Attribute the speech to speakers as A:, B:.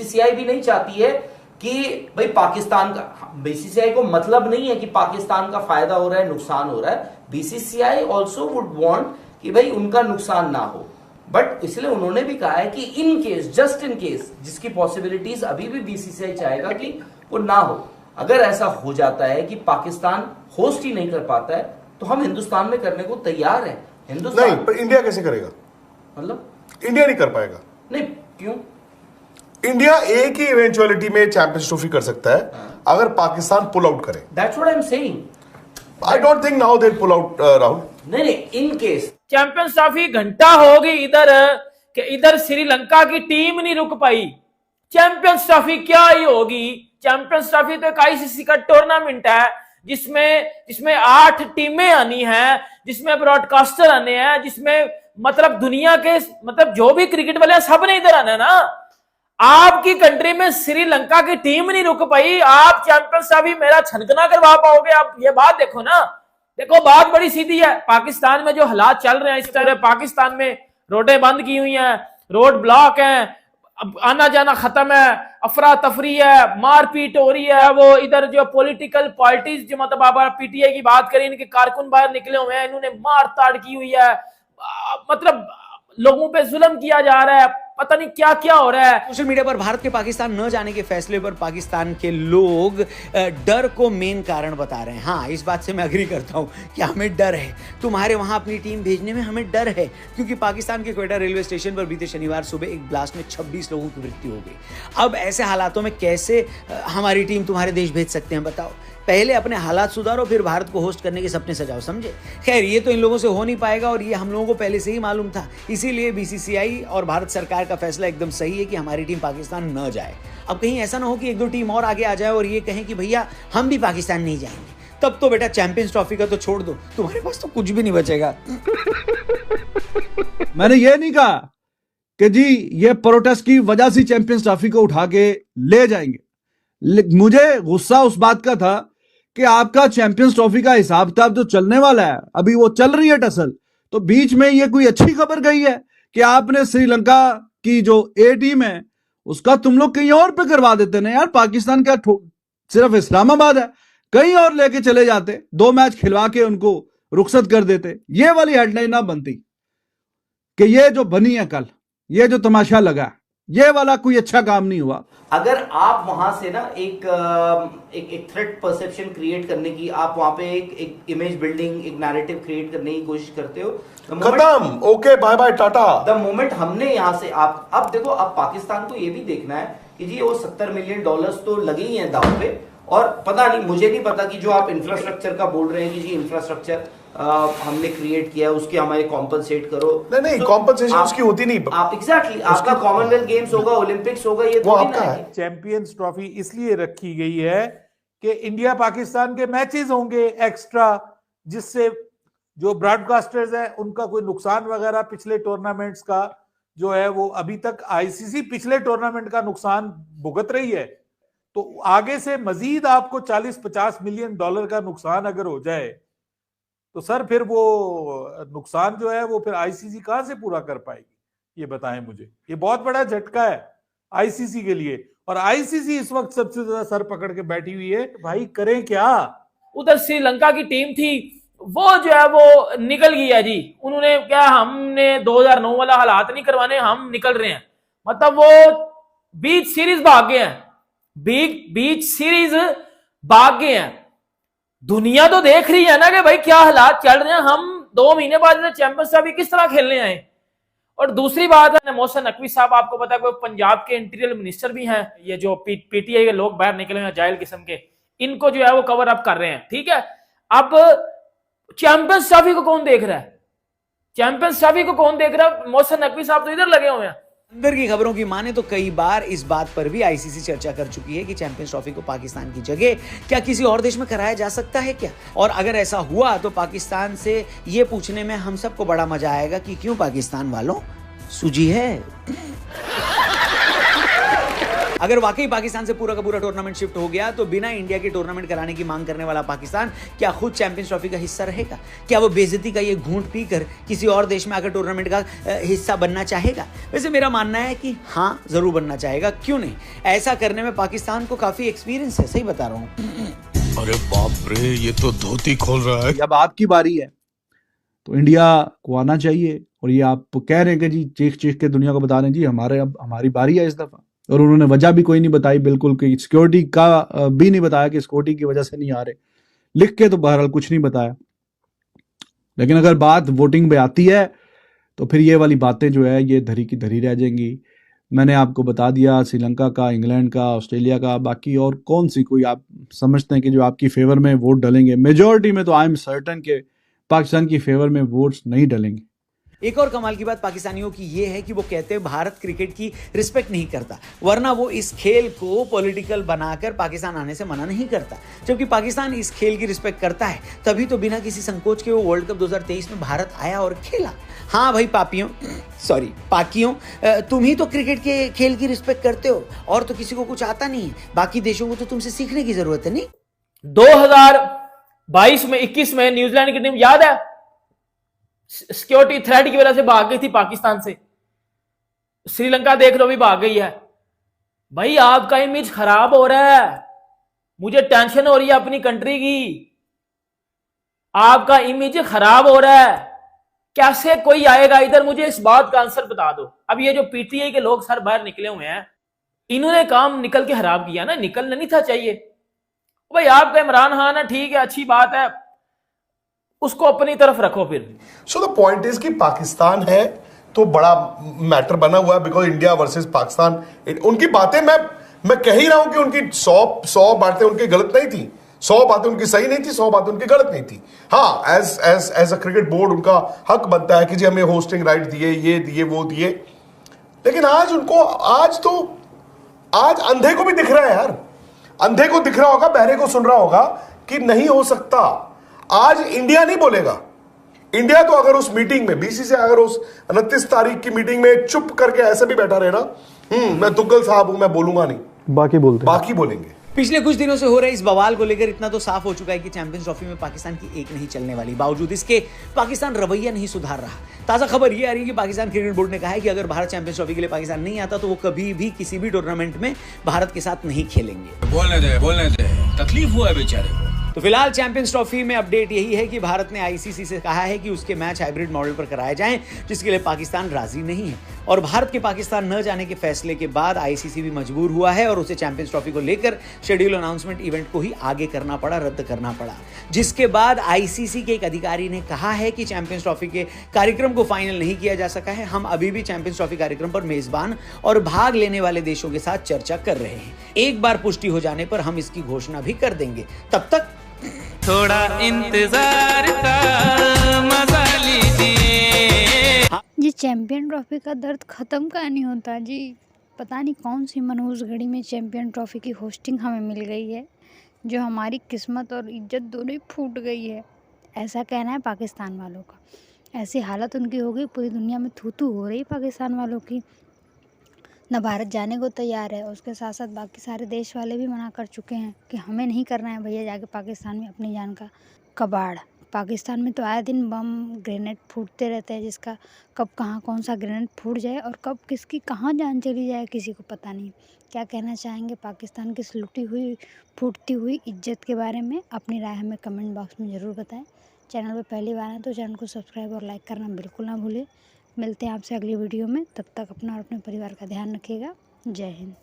A: BCCI भी नहीं चाहती है कि भाई पाकिस्तान का, बीसीसीआई को मतलब नहीं है कि पाकिस्तान का फायदा हो रहा है नुकसान हो रहा है। बीसीसीआई ऑल्सो वुड वांट कि भाई उनका नुकसान ना हो, बट इसलिए उन्होंने भी कहा है कि in case, just in case, जिसकी पॉसिबिलिटीज अभी भी बीसीसीआई चाहेगा कि वो ना हो, अगर ऐसा हो जाता है कि पाकिस्तान होस्ट ही नहीं कर पाता है तो हम हिंदुस्तान में करने को तैयार हैं। हिंदुस्तान
B: नहीं, पर इंडिया कैसे करेगा?
A: मतलब
B: इंडिया नहीं कर पाएगा।
A: नहीं, क्यों?
B: इंडिया एक ही इवेंचुअलिटी में चैंपियंस ट्रॉफी कर सकता है अगर पाकिस्तान पुल आउट करे।
A: That's what I am saying.
B: I don't think now they pull out, Rahul.
A: नहीं, इन केस
C: चैंपियंस ट्रॉफी घंटा होगी इधर कि इधर श्रीलंका की टीम नहीं रुक पाई। चैंपियंस ट्रॉफी क्या ही होगी? चैंपियंस ट्रॉफी तो एक आईसीसी का टूर्नामेंट है जिसमें 8 टीमें आनी हैं, जिसमें ब्रॉडकास्टर आने हैं, जिसमें मतलब दुनिया के मतलब जो भी क्रिकेट वाले हैं सब ने इधर आना है ना। आपकी कंट्री में श्रीलंका की टीम नहीं रुक पाई, आप चैंपियंस ट्रॉफी मेरा छनकना करवा पाओगे? आप ये बात देखो ना। देखो बात बड़ी सीधी है, पाकिस्तान में जो हालात चल रहे हैं इस तरह, पाकिस्तान में रोडें बंद की हुई हैं, रोड ब्लॉक हैं, अब आना जाना खत्म है, अफरा तफरी है, मारपीट हो रही है। वो इधर जो पॉलिटिकल पार्टीज जो मतलब आप पीटीआई की बात करें, इनके कारकुन बाहर निकले हुए हैं, इन्होंने मार ताड़ की हुई है, मतलब लोगों पे जुल्म किया जा रहा है, पता नहीं क्या क्या हो रहा है।
D: सोशल मीडिया पर भारत के पाकिस्तान न जाने के फैसले पर पाकिस्तान के लोग डर को मेन कारण बता रहे हैं। हाँ, इस बात से मैं अग्री करता हूं कि हमें डर है, तुम्हारे वहां अपनी टीम भेजने में हमें डर है, क्योंकि पाकिस्तान के क्वेटा रेलवे स्टेशन पर बीते शनिवार सुबह एक ब्लास्ट में 26 लोगों की मृत्यु हो गई। अब ऐसे हालातों में कैसे हमारी टीम तुम्हारे देश भेज सकते हैं बताओ? पहले अपने हालात सुधारो, फिर भारत को होस्ट करने के सपने सजाओ, समझे? खैर, ये तो इन लोगों से हो नहीं पाएगा और ये हम लोगों को पहले से ही मालूम था। इसीलिए बीसीसीआई और भारत सरकार का फैसला एकदम सही है कि हमारी टीम पाकिस्तान न जाए। अब कहीं ऐसा ना हो कि 1-2 टीम और आगे आ जाए और ये कहें कि भैया हम भी पाकिस्तान नहीं जाएंगे, तब तो बेटा चैंपियंस ट्रॉफी का तो छोड़ दो, तुम्हारे पास तो कुछ भी नहीं बचेगा।
E: मैंने ये नहीं कहा कि जी ये प्रोटेस्ट की वजह से चैंपियंस ट्रॉफी को उठा के ले जाएंगे। मुझे गुस्सा उस बात का था कि आपका चैंपियंस ट्रॉफी का हिसाब किताब जो चलने वाला है, अभी वो चल रही है टसल, तो बीच में ये कोई अच्छी खबर गई है कि आपने श्रीलंका की जो ए टीम है उसका तुम लोग कहीं और पे करवा देते ना यार। पाकिस्तान का सिर्फ इस्लामाबाद है, कहीं और लेके चले जाते, 2 मैच खिलवा के उनको रुखसत कर देते। ये वाली हेडलाइन ना बनती कि ये जो बनी है कल, ये जो तमाशा लगा, ये वाला कोई अच्छा काम नहीं हुआ।
A: अगर आप वहां से ना एक थ्रेट परसेप्शन क्रिएट करने की, आप वहां पे एक इमेज बिल्डिंग, एक नैरेटिव क्रिएट करने की कोशिश करते हो,
B: खत्म, okay, bye bye, tata.
A: The moment हमने यहां से आप अब देखो, अब पाकिस्तान को ये भी देखना है कि जी वो $70 मिलियन तो लगे ही हैं दांव पे, और पता नहीं, मुझे नहीं पता कि जो आप इंफ्रास्ट्रक्चर का बोल रहे हैं कि जी इंफ्रास्ट्रक्चर हमने क्रिएट किया है, उसके हमारे कॉम्पनसेट करो।
B: नहीं, कॉम्पनसेशन उसकी होती नहीं।
A: आप एग्जैक्टली, आपका कॉमनवेल्थ गेम्स होगा, ओलंपिक्स होगा, ये
B: वो आपका है।
F: चैंपियंस ट्रॉफी इसलिए रखी गई है कि इंडिया पाकिस्तान के मैचेस होंगे एक्स्ट्रा, जिससे जो ब्रॉडकास्टर्स हैं उनका कोई नुकसान वगैरह पिछले टूर्नामेंट्स का जो है, वो अभी तक आईसीसी पिछले टूर्नामेंट का नुकसान भुगत रही है, तो आगे से मजीद आपको $40-50 मिलियन का नुकसान अगर हो जाए तो सर फिर वो नुकसान जो है वो फिर आईसीसी कहां से पूरा कर पाएगी? ये बताएं मुझे। ये बहुत बड़ा झटका है आईसीसी के लिए, और आईसीसी इस वक्त सबसे ज्यादा सर पकड़ के बैठी हुई है, भाई करें क्या?
C: उधर श्रीलंका की टीम थी, वो जो है वो निकल गई है जी। उन्होंने क्या, हमने 2009 वाला हालात नहीं करवाने, हम निकल रहे हैं, मतलब वो बीच सीरीज भाग गए हैं, बीच सीरीज भाग गए हैं। दुनिया तो देख रही है ना कि भाई क्या हालात चल रहे हैं, हम 2 महीने बाद चैंपियंस ट्रॉफी किस तरह खेलने आए। और दूसरी बात है, मोहसिन नकवी साहब, आपको पता है पंजाब के इंटीरियर मिनिस्टर भी हैं, ये जो पीटीआई के लोग बाहर निकले हैं जाहिल किस्म के, इनको जो है वो कवर अप कर रहे हैं, ठीक है। अब चैंपियंस ट्रॉफी को कौन देख रहा है? चैंपियंस ट्रॉफी को कौन देख रहा है? मोहसिन नकवी साहब तो इधर लगे हुए हैं।
D: अंदर की खबरों की माने तो कई बार इस बात पर भी आईसीसी चर्चा कर चुकी है कि चैंपियंस ट्रॉफी को पाकिस्तान की जगह क्या किसी और देश में कराया जा सकता है क्या, और अगर ऐसा हुआ तो पाकिस्तान से ये पूछने में हम सबको बड़ा मजा आएगा कि क्यों पाकिस्तान वालों सूझी है। अगर वाकई पाकिस्तान से पूरा का पूरा टूर्नामेंट शिफ्ट हो गया तो बिना इंडिया के टूर्नामेंट कराने की मांग करने वाला पाकिस्तान क्या खुद चैंपियंस ट्रॉफी का हिस्सा रहेगा? क्या वो बेइज्जती का ये घूंट पीकर किसी और देश में आकर टूर्नामेंट का हिस्सा बनना चाहेगा? वैसे मेरा मानना है कि हाँ, जरूर बनना चाहेगा, क्यों नहीं। ऐसा करने में पाकिस्तान को काफी एक्सपीरियंस है, सही बता रहा हूँ।
B: अरे बाप रे, ये तो धोती खोल रहा है।
E: जब आपकी बारी है तो इंडिया को आना चाहिए, और ये आप कह रहे हैं कि जी चीख चीख के दुनिया को बता रहे हैं जी हमारी बारी है इस दफा, और उन्होंने वजह भी कोई नहीं बताई, बिल्कुल कि सिक्योरिटी का भी नहीं बताया कि सिक्योरिटी की वजह से नहीं आ रहे, लिख के तो बहरहाल कुछ नहीं बताया। लेकिन अगर बात वोटिंग पे आती है तो फिर ये वाली बातें जो है ये धरी की धरी रह जाएंगी। मैंने आपको बता दिया श्रीलंका का, इंग्लैंड का, ऑस्ट्रेलिया का, बाकी और कौन सी कोई आप समझते हैं कि जो आपकी फेवर में वोट डलेंगे? मेजॉरिटी में तो आई एम सर्टन के पाकिस्तान की फेवर में वोट्स नहीं डलेंगे।
D: एक और कमाल की बात पाकिस्तानियों की ये है कि वो कहते हैं भारत क्रिकेट की रिस्पेक्ट नहीं करता, वरना वो इस खेल को पॉलिटिकल बनाकर पाकिस्तान आने से मना नहीं करता। जबकि पाकिस्तान इस खेल की रिस्पेक्ट करता है, तभी तो बिना किसी संकोच के वो वर्ल्ड कप 2023 में भारत आया और खेला। हाँ भाई पाकियों, तुम ही तो क्रिकेट के खेल की रिस्पेक्ट करते हो, और तो किसी को कुछ आता नहीं है। बाकी देशों को तो तुमसे सीखने की जरूरत है। नहीं
C: 2022 में 21 में न्यूजीलैंड की टीम याद है, सिक्योरिटी थ्रेट की वजह से भाग गई थी पाकिस्तान से। श्रीलंका देख लो भी भाग गई है। भाई आपका इमेज खराब हो रहा है, मुझे टेंशन हो रही है अपनी कंट्री की। आपका इमेज खराब हो रहा है, कैसे कोई आएगा इधर? मुझे इस बात का आंसर बता दो। अब ये जो पीटीआई के लोग सर बाहर निकले हुए हैं, इन्होंने काम निकल के खराब किया ना, निकलना नहीं था चाहिए। भाई आपका इमरान खान है, ठीक है, अच्छी बात है, उसको अपनी तरफ रखो फिर।
B: सो द पॉइंट इज कि पाकिस्तान है तो बड़ा मैटर बना हुआ है, बिकॉज इंडिया वर्सेस पाकिस्तान। उनकी बातें मैं कह ही रहा हूं कि उनकी 100 बातें उनकी गलत नहीं थी, 100 बातें उनकी सही नहीं थी, 100 बातें उनकी गलत नहीं थी। हाँ, एज अ क्रिकेट बोर्ड उनका हक बनता है कि जी हमें होस्टिंग राइट दिए, ये दिए, वो दिए। लेकिन आज अंधे को भी दिख रहा है यार, अंधे को दिख रहा होगा, बहरे को सुन रहा होगा कि नहीं हो सकता। आज इंडिया नहीं बोलेगा। इंडिया तो अगर उस मीटिंग में बीसीसीआई अगर उस 29 तारीख की मीटिंग में चुप करके ऐसे भी बैठा रहे ना, मैं तुगल साहब हूं, मैं बोलूंगा नहीं, बाकी बोलेंगे।
D: पिछले कुछ दिनों से हो रहे इस बवाल को लेकर इतना तो साफ हो चुका है कि चैंपियंस ट्रॉफी में पाकिस्तान की एक नहीं चलने वाली। बावजूद इसके पाकिस्तान रवैया नहीं सुधार रहा। ताजा खबर ये आ रही है कि पाकिस्तान क्रिकेट बोर्ड ने कहा है कि अगर भारत चैंपियंस ट्रॉफी के लिए पाकिस्तान नहीं आता तो वो कभी भी किसी भी टूर्नामेंट में भारत के साथ नहीं खेलेंगे।
G: बोलने दे, तकलीफ हुआ है बेचारे को।
D: तो फिलहाल चैंपियंस ट्रॉफी में अपडेट यही है कि भारत ने आईसीसी से कहा है कि उसके मैच हाइब्रिड मॉडल पर कराए जाएं, जिसके लिए पाकिस्तान राजी नहीं है। और भारत के पाकिस्तान न जाने के फैसले के बाद आईसीसी भी मजबूर हुआ है और उसे चैंपियंस ट्रॉफी को लेकर शेड्यूल अनाउंसमेंट इवेंट को ही आगे करना पड़ा, रद्द करना पड़ा। जिसके बाद आईसीसी के एक अधिकारी ने कहा है कि चैंपियंस ट्रॉफी के कार्यक्रम को फाइनल नहीं किया जा सका है। हम अभी भी चैंपियंस ट्रॉफी कार्यक्रम पर मेजबान और भाग लेने वाले देशों के साथ चर्चा कर रहे हैं। एक बार पुष्टि हो जाने पर हम इसकी घोषणा भी कर देंगे। तब तक
H: थोड़ा इंतजार का मजा लीजिए।
I: ये चैंपियन ट्रॉफी का दर्द ख़त्म का नहीं होता जी। पता नहीं कौन सी मनहूस घड़ी में चैंपियन ट्रॉफी की होस्टिंग हमें मिल गई है, जो हमारी किस्मत और इज्जत दोनों ही फूट गई है, ऐसा कहना है पाकिस्तान वालों का। ऐसी हालत उनकी हो गई, पूरी दुनिया में थू-थू हो रही पाकिस्तान वालों की। न भारत जाने को तैयार है, उसके साथ साथ बाकी सारे देश वाले भी मना कर चुके हैं कि हमें नहीं करना है भैया जाके पाकिस्तान में अपनी जान का कबाड़। पाकिस्तान में तो आए दिन बम ग्रेनेड फूटते रहते हैं, जिसका कब कहाँ कौन सा ग्रेनेड फूट जाए और कब किसकी कहाँ जान चली जाए किसी को पता नहीं। क्या कहना चाहेंगे पाकिस्तान की लुटी हुई फूटती हुई इज्जत के बारे में? अपनी राय हमें कमेंट बॉक्स में ज़रूर बताएं। चैनल पर पहली बार है तो चैनल को सब्सक्राइब और लाइक करना बिल्कुल ना भूलें। मिलते हैं आपसे अगली वीडियो में, तब तक अपना और अपने परिवार का ध्यान रखिएगा। जय हिंद।